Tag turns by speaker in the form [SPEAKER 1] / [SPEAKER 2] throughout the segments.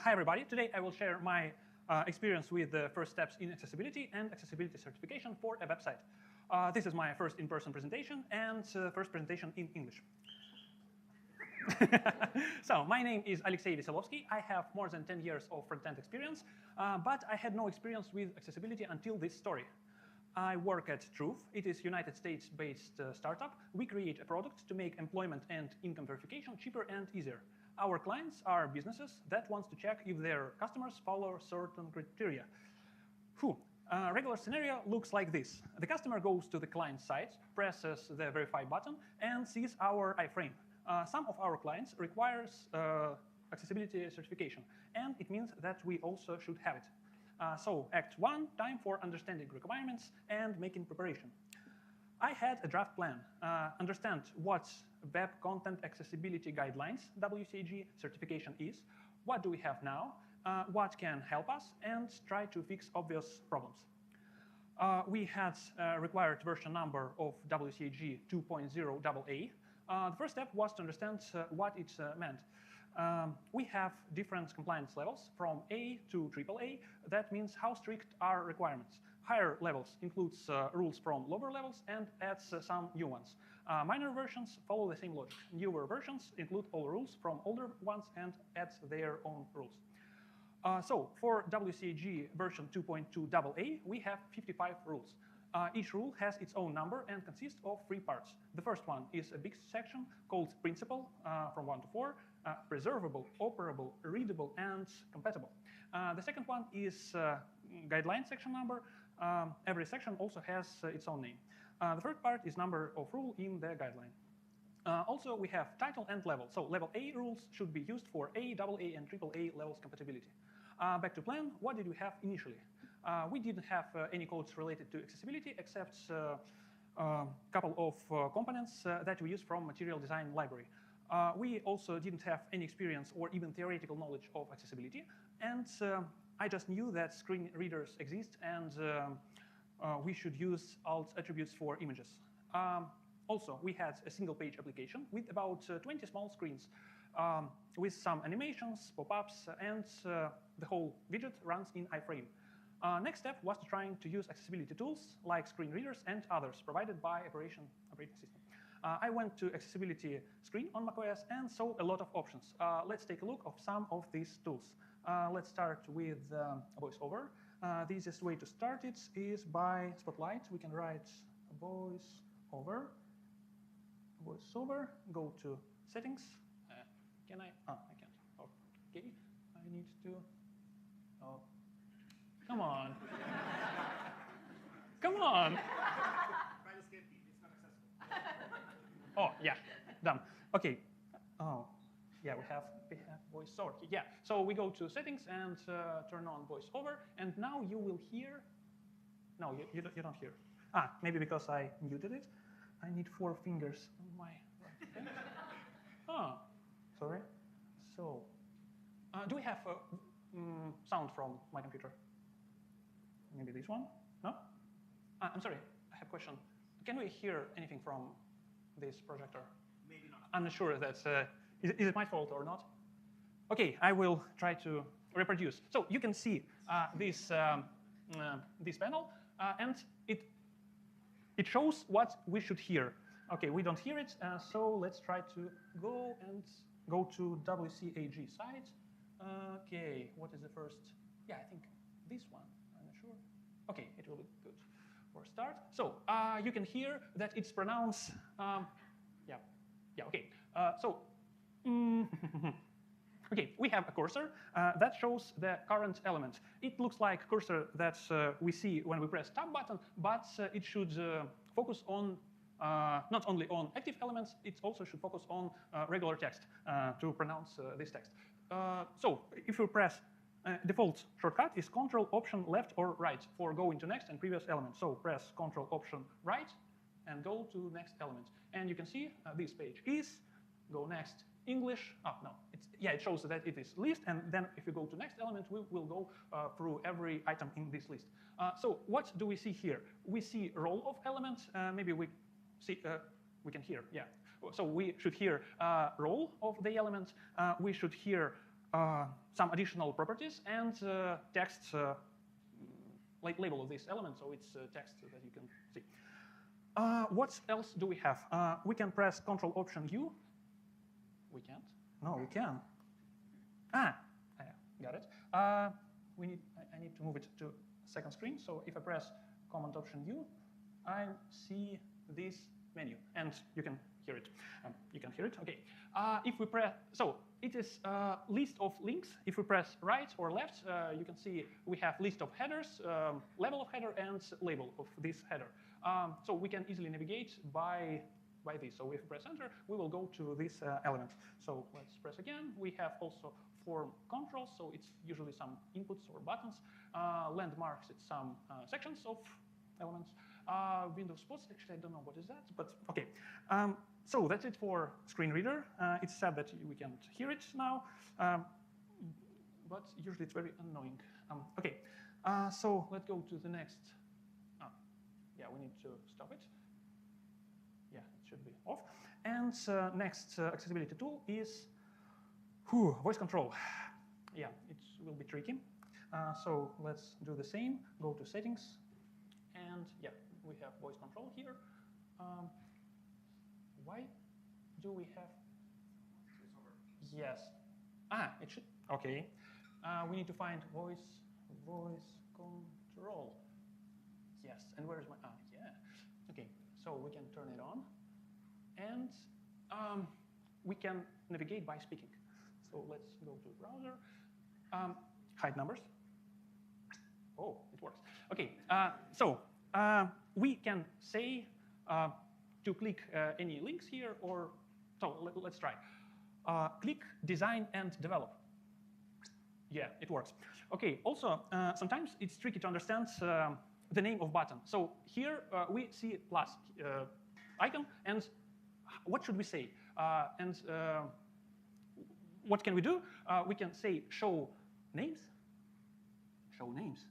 [SPEAKER 1] Hi, everybody. Today I will share my experience with the first steps in accessibility and accessibility certification for a website. This is my first in-person presentation and first presentation in English. So, my name is Aleksei Veselovskii. I have more than 10 years of front-end experience, but I had no experience with accessibility until this story. I work at Truth. It is a United States-based startup. We create a product to make employment and income verification cheaper and easier. Our clients are businesses that want to check if their customers follow certain criteria. A regular scenario looks like this. The customer goes to the client site, presses the verify button, and sees our iframe. Some of our clients requires accessibility certification, and it means that we also should have it. So Act 1, time for understanding requirements and making preparation. I had a draft plan, understand what Web Content Accessibility Guidelines, WCAG certification is, what do we have now, what can help us, and try to fix obvious problems. We had required version number of WCAG 2.0 AA. The first step was to understand what it meant. We have different compliance levels from A to AAA. That means how strict are requirements. Higher levels includes rules from lower levels and adds some new ones. Minor versions follow the same logic. Newer versions include all rules from older ones and adds their own rules. So for WCAG version 2.2 AA, we have 55 rules. Each rule has its own number and consists of 3 parts. The first one is a big section called principal from 1 to 4, preservable, operable, readable, and compatible. The second one is guideline section number. Every section also has its own name. The third part is number of rule in the guideline. Also, we have title and level. So level A rules should be used for A, AA, and AAA levels compatibility. Back to plan, what did we have initially? We didn't have any codes related to accessibility except a couple of components that we use from material design library. We also didn't have any experience or even theoretical knowledge of accessibility. And I just knew that screen readers exist and we should use alt attributes for images. Also, we had a single page application with about 20 small screens with some animations, pop-ups, and the whole widget runs in iframe. Next step was trying to use accessibility tools like screen readers and others provided by operating system. I went to accessibility screen on macOS and saw a lot of options. Let's take a look at some of these tools. Let's start with VoiceOver. The easiest way to start it is by Spotlight. We can write VoiceOver, go to settings. Can I? Oh, I can't. Okay, I need to. Oh, come on. Come on.
[SPEAKER 2] Try to escape key. It's not accessible.
[SPEAKER 1] Oh, yeah, done. Okay. Oh, yeah, we have VoiceOver. Yeah, so we go to settings and turn on VoiceOver, and now you will hear. No, you don't hear. Maybe because I muted it. I need 4 fingers on my right hand. Sorry. So, do we have sound from my computer? Maybe this one? No? I'm sorry, I have a question. Can we hear anything from this projector?
[SPEAKER 2] Maybe not.
[SPEAKER 1] I'm not sure that's, is it my fault or not? Okay, I will try to reproduce. So you can see this panel, and it shows what we should hear. Okay, we don't hear it, so let's try to go to WCAG site. Okay, what is the first? Yeah, I think this one. I'm not sure. Okay, it will be good for a start. So you can hear that it's pronounced. Okay. Okay, we have a cursor that shows the current element. It looks like cursor that we see when we press tab button, but it should focus on not only on active elements, it also should focus on regular text to pronounce this text. So if you press default shortcut is Control Option left or right for going to next and previous element. So press Control Option right and go to next element. And you can see this page is go next English. Oh no, it shows that it is list. And then if you go to next element, we will go through every item in this list. So what do we see here? We see row of elements. Maybe we see we can hear. Yeah. So we should hear row of the element. We should hear some additional properties and text, like label of this element, so it's text that you can see. What else do we have? We can press Control Option U. We can't. No, we can. Got it. I need to move it to second screen. So if I press Command Option U, I see this menu, and you can hear it. Okay. If we press, so it is a list of links. If we press right or left, you can see we have list of headers, level of header, and label of this header. So we can easily navigate by this. So if we press Enter, we will go to this element. So let's press again. We have also form controls, so it's usually some inputs or buttons. Landmarks, it's some sections of elements. Window spots, actually, I don't know what is that, but okay. So that's it for screen reader. It's sad that we can't hear it now, but usually it's very annoying. Okay, so let's go to the next. Yeah, we need to stop it. Yeah, it should be off. And next accessibility tool is voice control. Yeah, it will be tricky. So let's do the same. Go to settings, and yeah, we have voice control here. Why do we have? Yes. It should. Okay. We need to find voice control. Yes. And where is my? Yeah. Okay. So we can turn it on, and we can navigate by speaking. So let's go to browser. Hide numbers. Oh, it works. Okay. So we can say to click any links here, or so let's try. Click design and develop. Yeah, it works. Okay. Also, sometimes it's tricky to understand the name of button. So here we see plus icon, and what should we say? What can we do? We can say show names. Show names.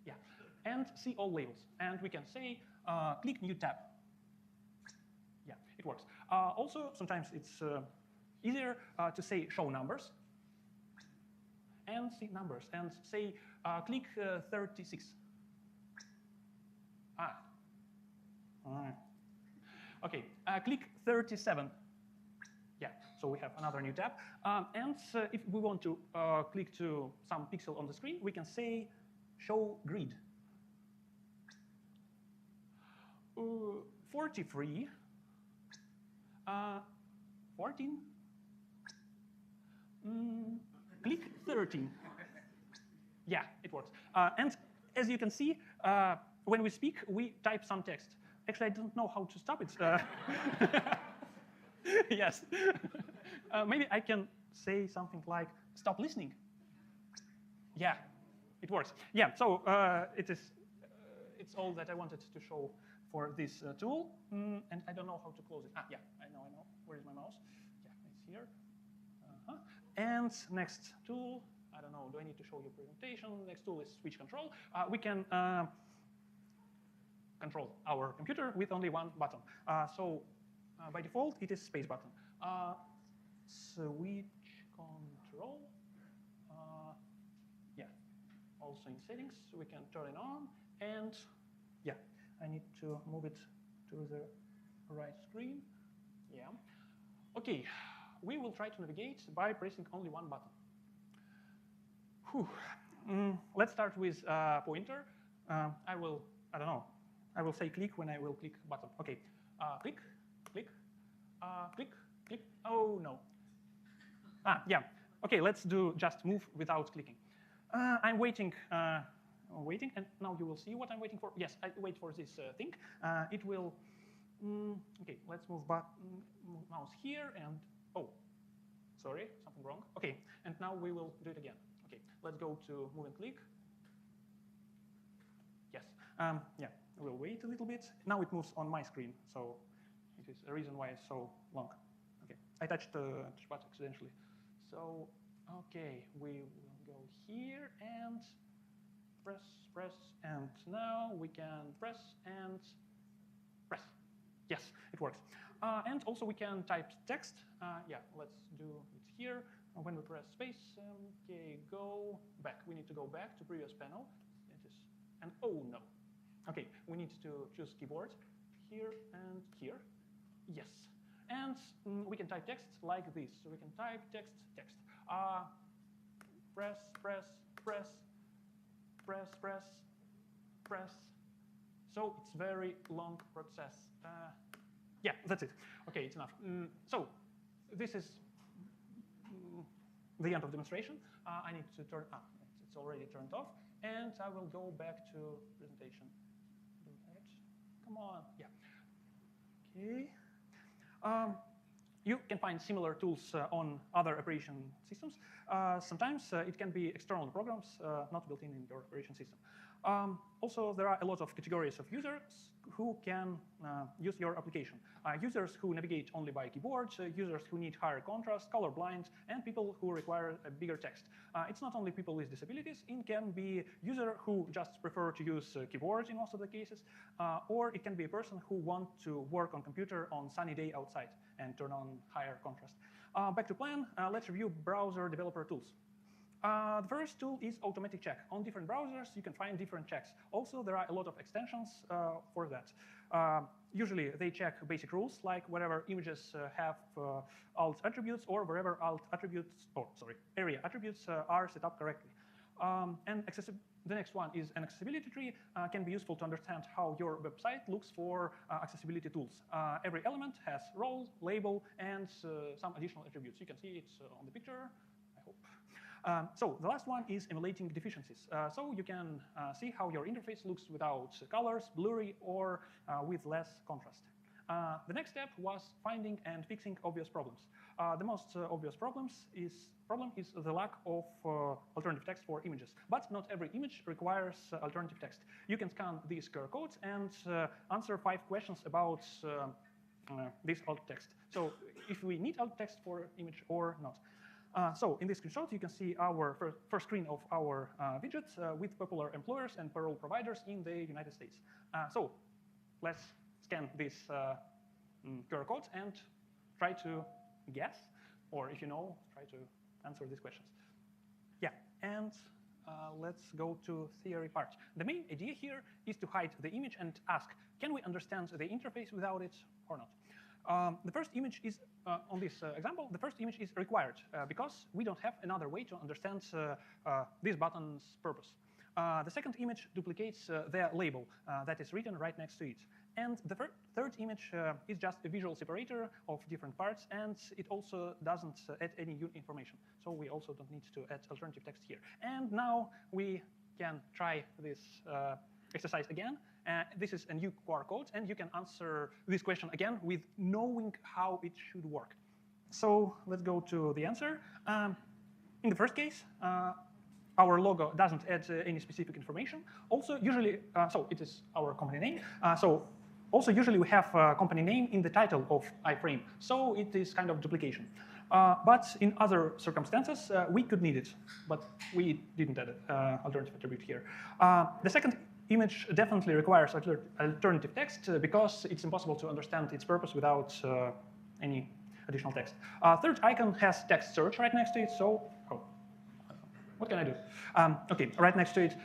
[SPEAKER 1] Yeah, and see all labels. And we can say click new tab. Yeah, it works. Also, sometimes it's easier to say show numbers and see numbers and say click 36. Okay, click 37. Yeah, so we have another new tab. And if we want to click to some pixel on the screen, we can say show grid. 43. 14. Click 13. Yeah, it works. And as you can see, when we speak, we type some text. Actually, I don't know how to stop it. Yes. Maybe I can say something like, stop listening. Yeah, it works. Yeah, so it's all that I wanted to show for this tool. And I don't know how to close it. Yeah, I know. Where is my mouse? Yeah, it's here. And next tool, I don't know, do I need to show you presentation? Next tool is switch control. We can control our computer with only one button. So by default, it is space button. Switch control. Yeah, also in settings, we can turn it on. And yeah, I need to move it to the right screen. Yeah. Okay, we will try to navigate by pressing only one button. Let's start with pointer. I will say click when I will click button. Okay, click, click, click, click. Oh no. Yeah. Okay, let's do just move without clicking. I'm waiting, and now you will see what I'm waiting for. Yes, I wait for this thing. It will. Okay, let's move mouse here, and oh, sorry, something wrong. Okay, and now we will do it again. Okay, let's go to move and click. Yes. Yeah, we'll wait a little bit. Now it moves on my screen, so it is a reason why it's so long. Okay, I touched the touchpad accidentally. So, okay, we will go here and press, and now we can press and press. Yes, it works. And also we can type text. Yeah, let's do it here. when we press space, okay, go back. We need to go back to previous panel. It is, and oh no. Okay, we need to choose keyboard here and here. Yes. And we can type text like this. So we can type text, text. Press, press, press, press, press, press. So it's very long process. Yeah, that's it. Okay, it's enough. So this is the end of demonstration. I need to turn, it's already turned off. And I will go back to presentation. Do that. Come on, yeah. Okay. You can find similar tools on other operation systems. Sometimes it can be external programs not built in your operation system. Also, there are a lot of categories of users who can use your application. Users who navigate only by keyboard, users who need higher contrast, colorblind, and people who require a bigger text. It's not only people with disabilities. It can be user who just prefer to use keyboards in most of the cases, or it can be a person who wants to work on computer on sunny day outside and turn on higher contrast. Back to plan, let's review browser developer tools. The first tool is automatic check. On different browsers, you can find different checks. Also, there are a lot of extensions for that. Usually, they check basic rules, like wherever images have alt attributes or wherever alt attributes, area attributes are set up correctly. And the next one is an accessibility tree. Can be useful to understand how your website looks for accessibility tools. Every element has role, label, and some additional attributes. You can see it on the picture, I hope. So the last one is emulating deficiencies. So you can see how your interface looks without colors, blurry, or with less contrast. The next step was finding and fixing obvious problems. The most obvious problem is the lack of alternative text for images. But not every image requires alternative text. You can scan these QR codes and answer 5 questions about this alt text. So if we need alt text for image or not. So in this screenshot, you can see our first screen of our widgets with popular employers and payroll providers in the United States. So let's scan these QR codes and try to guess, or if you know, try to answer these questions. Yeah, and let's go to theory part. The main idea here is to hide the image and ask, can we understand the interface without it or not? The first image is, on this example, the first image is required because we don't have another way to understand this button's purpose. The second image duplicates their label that is written right next to it. And the third image is just a visual separator of different parts, and it also doesn't add any new information. So we also don't need to add alternative text here. And now we can try this exercise again. This is a new QR code, and you can answer this question again with knowing how it should work. So let's go to the answer. In the first case, our logo doesn't add any specific information. Also, usually, so it is our company name. Also, usually we have a company name in the title of iframe. So it is kind of duplication. But in other circumstances, we could need it. But we didn't add alternative attribute here. The second image definitely requires alternative text because it's impossible to understand its purpose without any additional text. Third icon has text search right next to it. So, what can I do? OK, right next to it.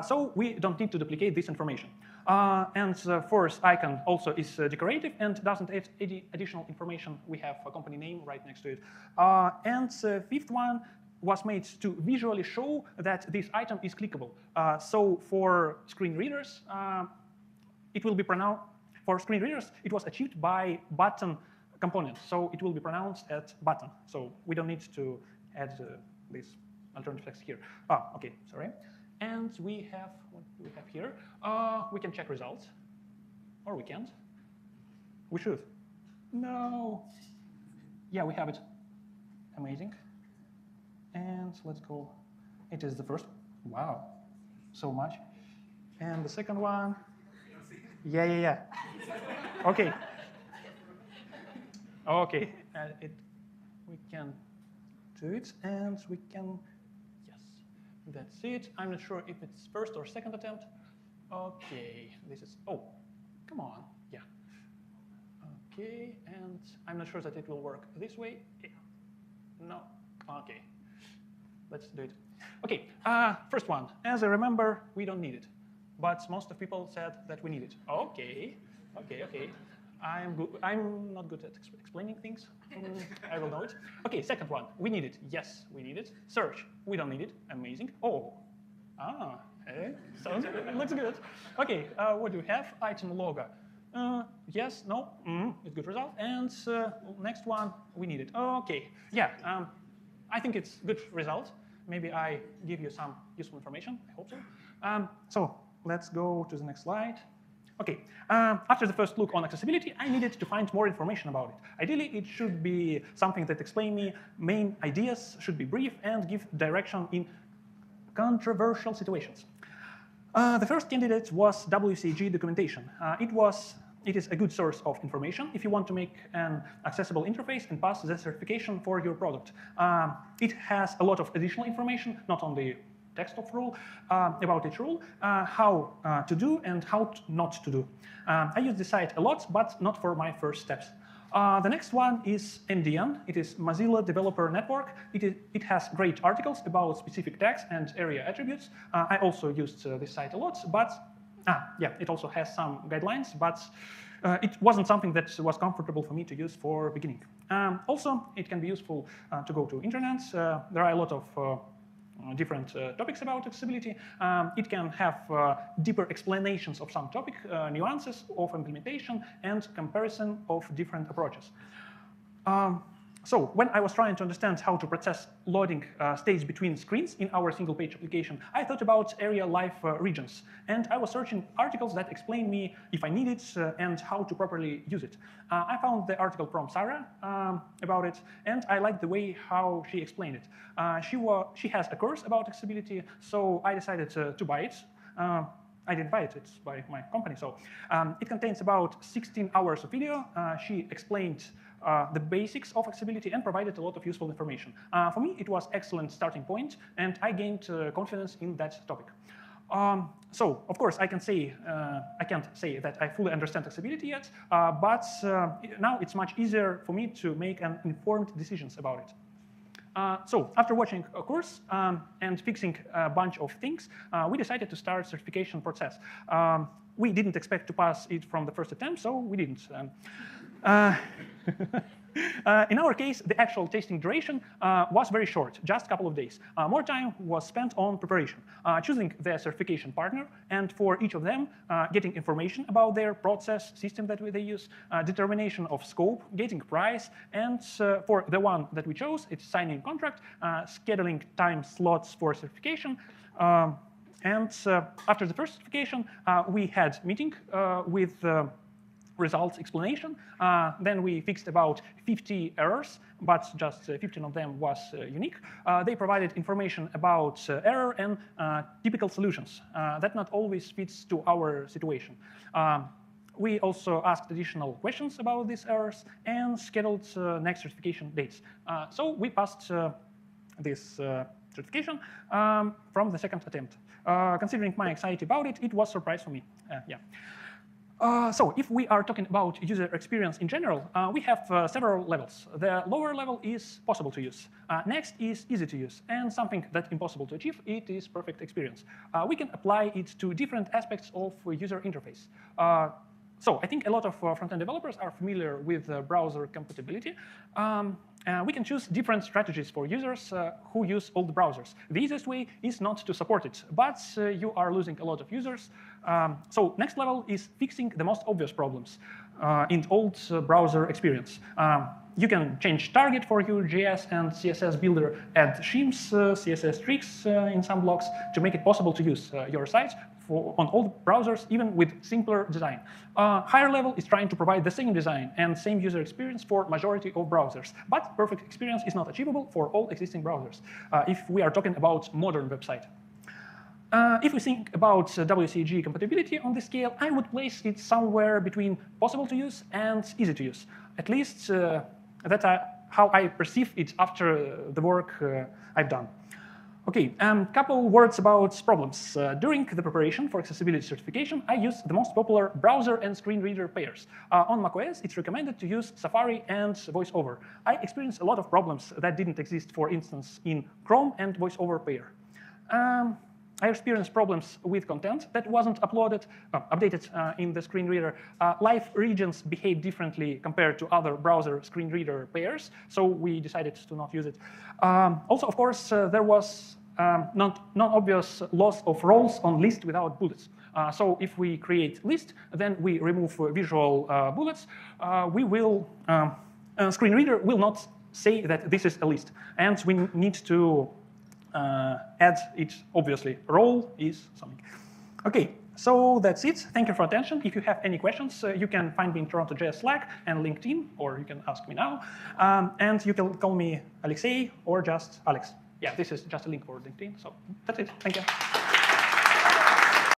[SPEAKER 1] So we don't need to duplicate this information. And the fourth icon also is decorative and doesn't add any additional information. We have a company name right next to it. And the fifth one was made to visually show that this item is clickable. So for screen readers, it will be pronounced. For screen readers, it was achieved by button component. So it will be pronounced as button. So we don't need to add this alternative text here. OK, sorry. And we have what do we have here? We can check results, or we can't. We should. No. Yeah, we have it. Amazing. And let's go. It is the first. Wow, so much. And the second one. Yeah. OK. OK. We can do it, and we can. That's it. I'm not sure if it's first or second attempt. OK, this is, oh, come on, yeah. OK, and I'm not sure that it will work this way. No, Okay, let's do it. Okay, first one. As I remember, we don't need it, but most of people said that we need it. Okay. I'm not good at explaining things. I will know it. Okay, second one. We need it. Yes, we need it. Search. We don't need it. Amazing. Oh. Sounds good. Looks good. Okay, what do we have? Item logger. Yes, no, it's good result. And next one, we need it. Okay, yeah, I think it's good result. Maybe I give you some useful information. I hope so. So let's go to the next slide. Okay, after the first look on accessibility, I needed to find more information about it. Ideally, it should be something that explains me main ideas, should be brief, and give direction in controversial situations. The first candidate was WCAG documentation. It is a good source of information if you want to make an accessible interface and pass the certification for your product. It has a lot of additional information, not only text of rule, about each rule, how to do and how not to do. I use this site a lot, but not for my first steps. The next one is MDN. It is Mozilla Developer Network. It has great articles about specific tags and area attributes. I also used this site a lot, but yeah, it also has some guidelines, but it wasn't something that was comfortable for me to use for beginning. Also, it can be useful to go to internet. There are a lot of different topics about accessibility. It can have deeper explanations of some topic, nuances of implementation, and comparison of different approaches. So when I was trying to understand how to process loading states between screens in our single-page application, I thought about area live regions. And I was searching articles that explain me if I need it and how to properly use it. I found the article from Sarah about it, and I liked the way how she explained it. She has a course about accessibility, so I decided to buy it. I didn't buy it, it's by my company. So it contains about 16 hours of video. She explained the basics of accessibility and provided a lot of useful information. For me, it was an excellent starting point, and I gained confidence in that topic. So, of course, I can't say that I fully understand accessibility yet, but now it's much easier for me to make informed decisions about it. So after watching a course and fixing a bunch of things, we decided to start certification process. We didn't expect to pass it from the first attempt, so we didn't. In our case, the actual testing duration was very short, just a couple of days. More time was spent on preparation, choosing the certification partner, and for each of them, getting information about their process, system that they use, determination of scope, getting price, and for the one that we chose, it's signing contract, scheduling time slots for certification. And after the first certification, we had meeting with results explanation. Then we fixed about 50 errors, but just 15 of them was unique. They provided information about error and typical solutions that not always fits to our situation. We also asked additional questions about these errors and scheduled next certification dates. So we passed this certification from the second attempt. Considering my anxiety about it, it was a surprise for me. Yeah. So if we are talking about user experience in general, we have several levels. The lower level is possible to use. Next is easy to use. And something that's impossible to achieve, it is perfect experience. We can apply it to different aspects of user interface. So I think a lot of front-end developers are familiar with browser compatibility. We can choose different strategies for users who use old browsers. The easiest way is not to support it, but you are losing a lot of users. So next level is fixing the most obvious problems in old browser experience. You can change target for your JS and CSS builder, add shims, CSS tricks in some blocks to make it possible to use your site on old browsers, even with simpler design. Higher level is trying to provide the same design and same user experience for majority of browsers, but perfect experience is not achievable for all existing browsers if we are talking about modern website. If we think about WCAG compatibility on this scale, I would place it somewhere between possible to use and easy to use. At least that's how I perceive it after the work I've done. Okay, couple words about problems. During the preparation for accessibility certification, I used the most popular browser and screen reader pairs. On macOS, it's recommended to use Safari and VoiceOver. I experienced a lot of problems that didn't exist, for instance, in Chrome and VoiceOver pair. I experienced problems with content that wasn't updated in the screen reader. Live regions behave differently compared to other browser screen reader pairs, so we decided to not use it. Also, of course, there was non-obvious loss of roles on list without bullets. So if we create list, then we remove visual bullets, screen reader will not say that this is a list, and we need to add it, obviously. Role is something. Okay, so that's it. Thank you for attention. If you have any questions, you can find me in TorontoJS Slack and LinkedIn, or you can ask me now. And you can call me Aleksei or just Alex. Yeah, this is just a link for LinkedIn. So that's it. Thank you.